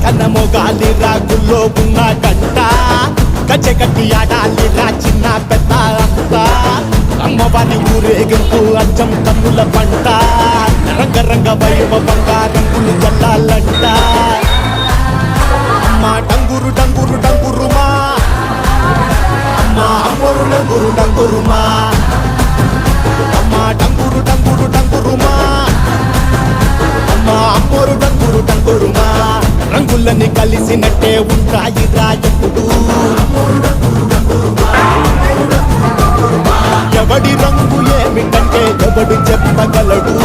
కన్నమోగాలి రాగుల్లో ఉన్న గంట గజ్జెగట్టి ఆడాలి రా చిన్న పెద్ద అంతా అమ్మవారి ఊరేగింపు అచ్చం కన్నుల పంట రంగరంగ వైభవంగా రంగులు చల్లాలంట అమ్మ డంగురు డంగురు డంగురుమా అమ్మ అమ్మోరు డంగురు డంగురుమా అమ్మ డంగురు డంగురు డంగురుమా అమ్మ అమ్మోరు డంగురు డంగురుమా రంగులని కలిసినట్టే ఉంటాయి రాయప్పుడు ఎవడి రంగు ఏమిటంటే ఎవడు చెప్పగలడు